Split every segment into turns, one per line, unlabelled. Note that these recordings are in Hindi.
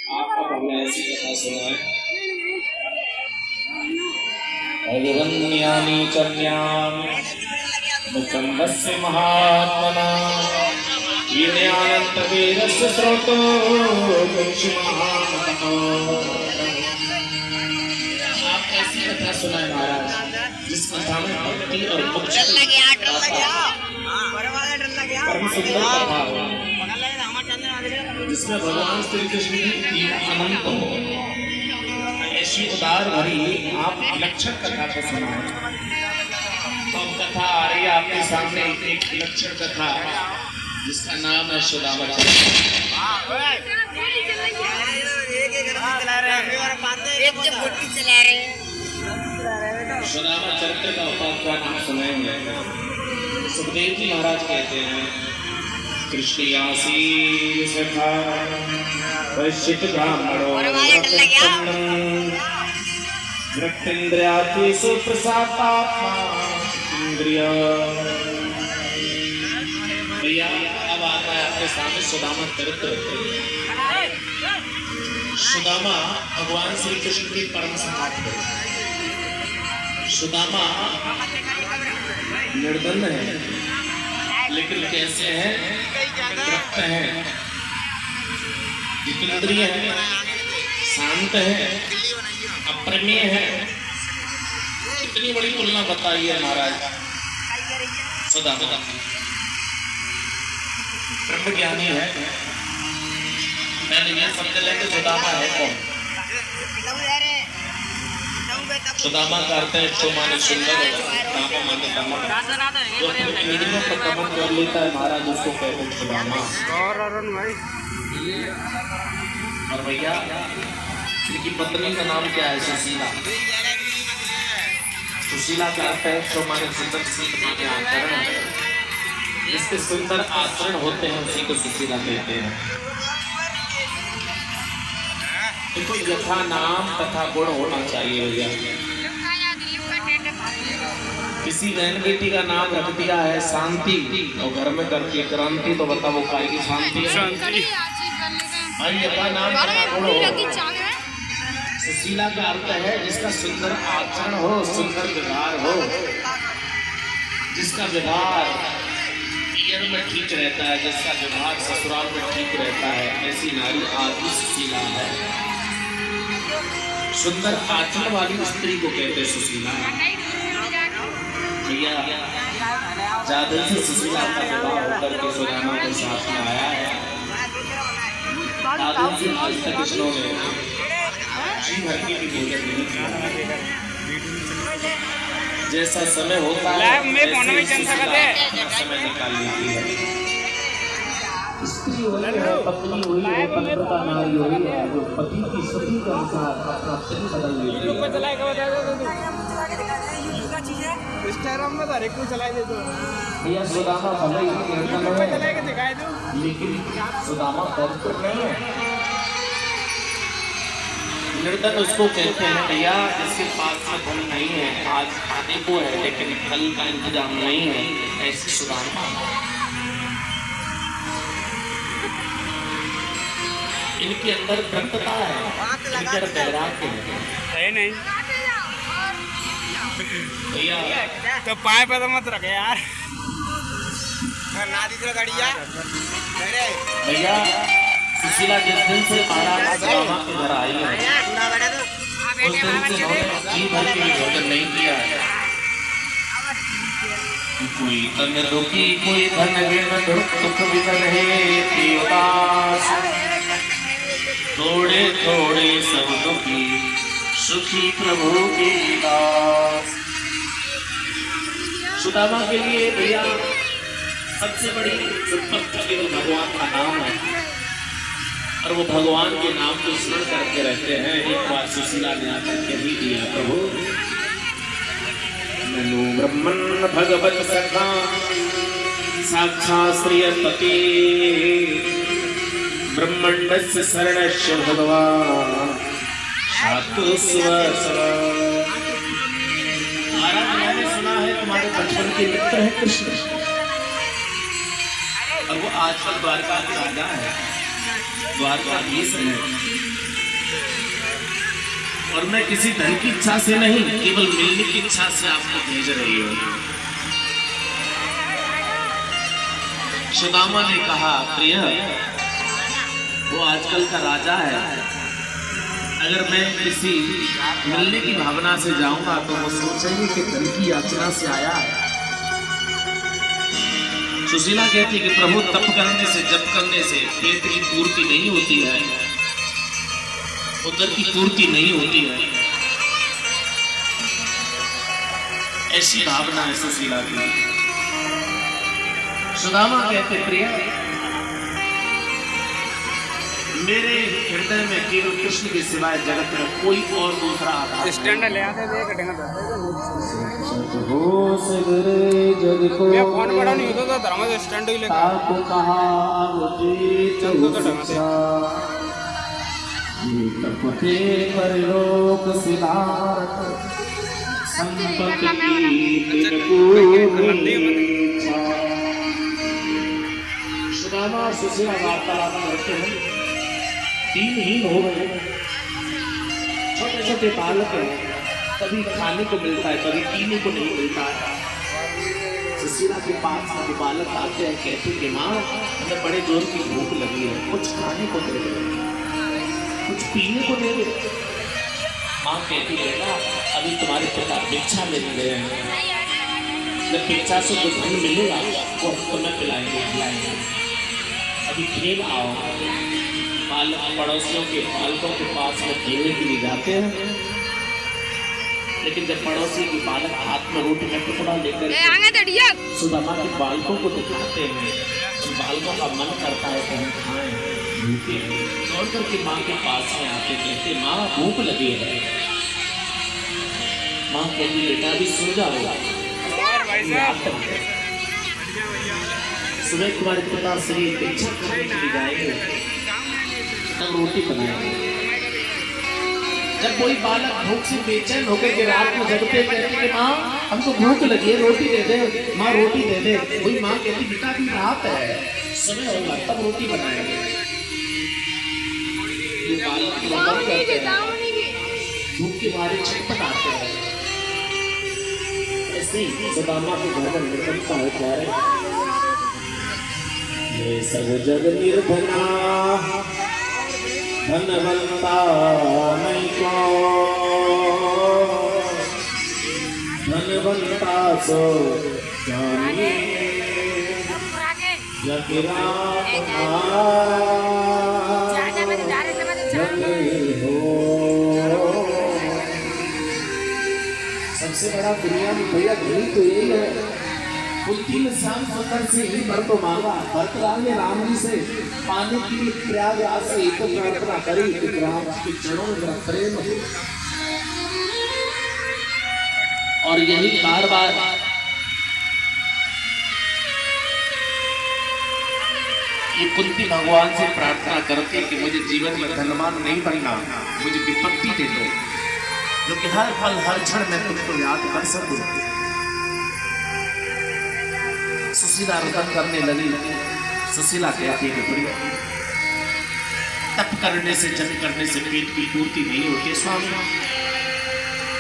आप अब हमें ऐसी कथा सुनाएं। अवगम्यानि च ज्ञानानि मुकुन्दस्य महात्मना ज्ञानानन्तवीरस्य स्रोतो महामतो। आप ऐसी कथा सुनाएं महाराज जिस कथा में भक्ति और मोक्ष परम सुंदर कथा हो, जिसमें भगवान श्री कृष्ण की अनंत हो। ऐसी उदार भरी आप विलक्षण कथा को सुनाएं। तो कथा आ रही है आपके सामने, एक विलक्षण कथा जिसका नाम है सुदामा चरित्र। सुदामा चरित्र का उपाख्यान हम सुनेंगे। सुखदेव जी महाराज कहते हैं, कृष्णयासी सखा वैश्चित ब्राह्मणो रक्तेन्द्रियाति सुप्रसादात्मा इंद्रिय। भैया अब आता है आपके सामने सुदामा चरित्र। सुदामा भगवान श्री कृष्ण की परम सखा थे। सुदामा निर्धन है, लेकिन कैसे हैं? तृप्त हैं, जितेंद्रिय है, शांत है, अप्रमेय है। इतनी बड़ी तुलना बताई है महाराज सुदामा। ब्रह्म ज्ञानी है। मैंने ये समझ लिया कि सुदामा है कौन? सुदामा का अर्थ है शो माने सुंदर, दामा माने दामा। जो अपनी इंद्रियों पर दमन कर लेता है महाराज, उसको कहते हैं सुदामा। और भैया इनकी पत्नी का नाम क्या है? सुशीला। सुशीला का अर्थ है शो माने सुंदर, शील माने आचरण है। जिसके सुंदर आचरण होते हैं उसी को सुशीला कहते हैं। देखो यथा नाम तथा गुण होना चाहिए भैया। किसी बहन बेटी का नाम रख दिया है शांति और घर में करके क्रांति, तो बता वो काय की शांति है? यथा नाम तथा गुण हो। सुशीला का अर्थ है जिसका सुंदर आचरण हो, सुंदर व्यवहार हो, जिसका व्यवहार पियर में ठीक रहता है, जिसका व्यवहार ससुराल में ठीक रहता है, ऐसी नारी आदि सुशीला है। सुंदर आचरण वाली स्त्री को कहते हैं सुशीला। भैया जादू से सुशीला का विवाह होकर के सुदामा के साथ में आया है। जादू से आज तक कृष्णों ने जी भर की भी भोजन नहीं किया। जैसा समय होता है समय निकाल लेती है। स्त्री हुई है, पत्नी हुई है, पतिव्रता नारी हुई है, जो पति की स्थिति के अनुसार अपना तन बदल लेती है। भैया सुदामा भले ही निर्धन है, लेकिन सुदामा पवित्र नहीं है। निर्धन उसको कहते हैं भैया जिसके पास में धन नहीं है, आज खाने को है लेकिन फल का इंतजाम नहीं है, ऐसी सुदामा। इनके अंदर दृढ़ता है, इनके अंदर वैराग्य है नहीं भैया। तो पाए पे तो मत रखे यार। भैया सुशीला जिस दिन से महाराज सुदामा के घर आई है, उस दिन से उन्होंने जी भर के भी भोजन नहीं किया है। कोई तन दुखी कोई धन ऋण दुख विघन हेति उदास, थोड़े थोड़े सब दुखी सुखी प्रभु के दास। सुदामा के लिए भैया सबसे बड़ी संपत्ति भगवान का नाम है, और वो भगवान के नाम को स्मरण करके रहते हैं। एक बार सुशीला ने आकर के ही दिया, प्रभु ननु ब्रह्मन् भगवत सखा साक्षात् श्रियपति ब्रह्मण्डस्य शरणस्य भगवान् सातु स्वसव। महाराज मैंने सुना है तुम्हारे बचपन के मित्र है कृष्ण, और वो आजकल द्वारका के राजा है। द्वारकाधीश है, और मैं किसी धन की इच्छा से नहीं, केवल मिलने की इच्छा से आपको भेज रही हूँ। सुदामा ने कहा, प्रिय, वो आजकल का राजा है, अगर मैं किसी मिलने की भावना से जाऊंगा तो वो सोचेंगे कि धन की याचना से आया है। सुशीला कहती कि प्रभु, तप करने से, जप करने से पेट की पूर्ति नहीं होती है, उदर की पूर्ति नहीं होती है। ऐसी भावना है सुशीला की। सुदामा कहते, प्रिय, मेरे हृदय में केवल कृष्ण के सिवाय जगत में कोई और दूसरा आधार
स्टैंड ले आते थे कटेंगे
हो सगरे जग को
मैं फोन बड़ा नहीं होता था धर्म से स्टैंड ही लेके
आपको कहा चलतो तो शिक्षा ये तपते परलोक सिधारत संपत्ति की सुदामा सुशीला वार्तालाप करते हैं। दिनहीन हो गए, छोटे छोटे बालक हैं, कभी खाने को मिलता है, कभी पीने को नहीं मिलता है। सुशीला के पास वो बालक आते हैं, कहते कि माँ, हमें बड़े जोर की भूख लगी है, कुछ खाने को दे दे, कुछ पीने को दे दे। माँ कहती, बेटा, अभी तुम्हारे पिता भिक्षा लेने गए हैं, जब भिक्षा से कुछ धन मिलेगा वो तुम्हें पिलाएंगे। अभी खेल आओ। बालक पड़ोसियों के बालकों के पास में खेलने के लिए जाते हैं, लेकिन जब पड़ोसी की बालक हाथ में रोटी का टुकड़ा लेकर सुदामा के बालकों को दिखाते हैं, तो बालकों का मन करता है कि हम खाएं, भूखे। दौड़ करके माँ के पास में आते, कहते, माँ, भूख लगी है। माँ कहती, बेटा, अभी सो जाओ, सुबह तुम्हारे पिता श्री भिक्षा करने के लिए जाएंगे, तब रोटी बनाएंगे। जब कोई बालक भूख से बेचैन होकर के रात में जगते, कहते कि माँ, हमको भूख लगी है, रोटी दे दे, माँ रोटी दे दे। वही माँ कहती, बेटा, अभी रात है, समय होगा तब रोटी बनाएंगे। भूख के मारे छटपटाते हैं। ऐसे ही सुदामा के घर में निकलता है, कह रहे ये सब जग निर्धना, धनवंता नहीं को, धनवंता सो जाने जगरा सबसे बड़ा दुनिया में भैया धनी तो यही है। तीन शाम सुंदर से ही वर को मांगा, भरतलाल ने राम जी से पाने के लिए प्रयागराज से एक प्रार्थना करी कि राम जी के चरणों में प्रेम हो। और यही बार बार ये कुंती भगवान से प्रार्थना करती कि मुझे जीवन में धनवान नहीं बनना, मुझे विपत्ति दे दो, जो कि हर पल हर क्षण में तुमको याद कर सकूं। सुशीला रुदन करने लगी। सुशीला कहती है, प्रिय, तप करने से, जप करने से पेट की पूर्ति नहीं होती। स्वामी,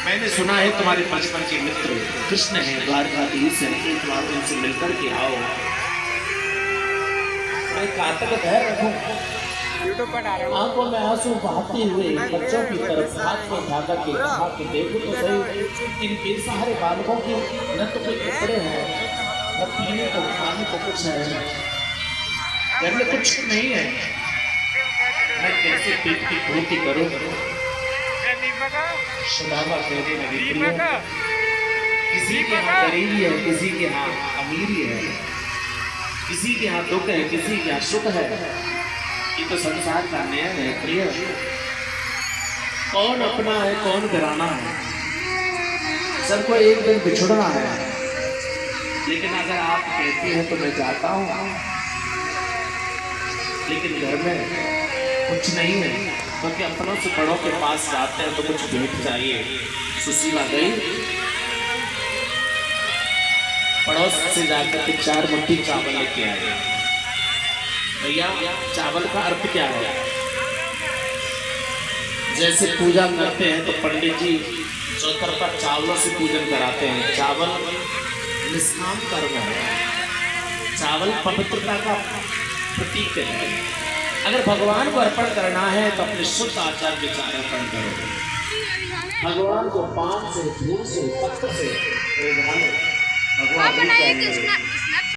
मैंने सुना है तुम्हारे बचपन के मित्र कृष्ण है, द्वारकाधीश है, एक बार उनसे मिलकर के आओ। मैं कातक धैर्य रखूं, आंखों में आंसू बहाते हुए बच्चों की तरफ हाथ में उठाकर के कहा कि देखो तो सही, इन बेसहारे बालकों के न तो कोई कपड़े हैं, न पीने को खाने को कुछ है, घर में कुछ नहीं है, मैं कैसे पेट की पूर्ति करूं? सुदामा कहने लगी, किसी के यहाँ गरीबी है, किसी के यहाँ अमीरी है, किसी के यहाँ दुख है, किसी के यहाँ सुख है। ये तो संसार का नियम है प्रिय। कौन अपना है, कौन घराना है, सबको एक दिन बिछुड़ना है। लेकिन अगर आप कहती हैं तो मैं जाता हूँ, लेकिन घर में कुछ नहीं है, क्योंकि अपनों से बड़ों के पास जाते हैं तो कुछ भेंट चाहिए। सुशीला गई, पड़ोस से जाकर के 4 मुट्ठी चावल लेके आए। भैया चावल का अर्थ क्या है? जैसे पूजा करते हैं तो पंडित जी चौतरफा चावलों से पूजन कराते हैं। चावल निष्काम कर्म है, चावल पवित्रता का प्रतीक है। अगर भगवान को अर्पण करना है तो अपने शुद्ध आचार विचार अर्पण करो। भगवान को पान से, फूल से, पत्र से भगवान
आप बनाइए कृष्णा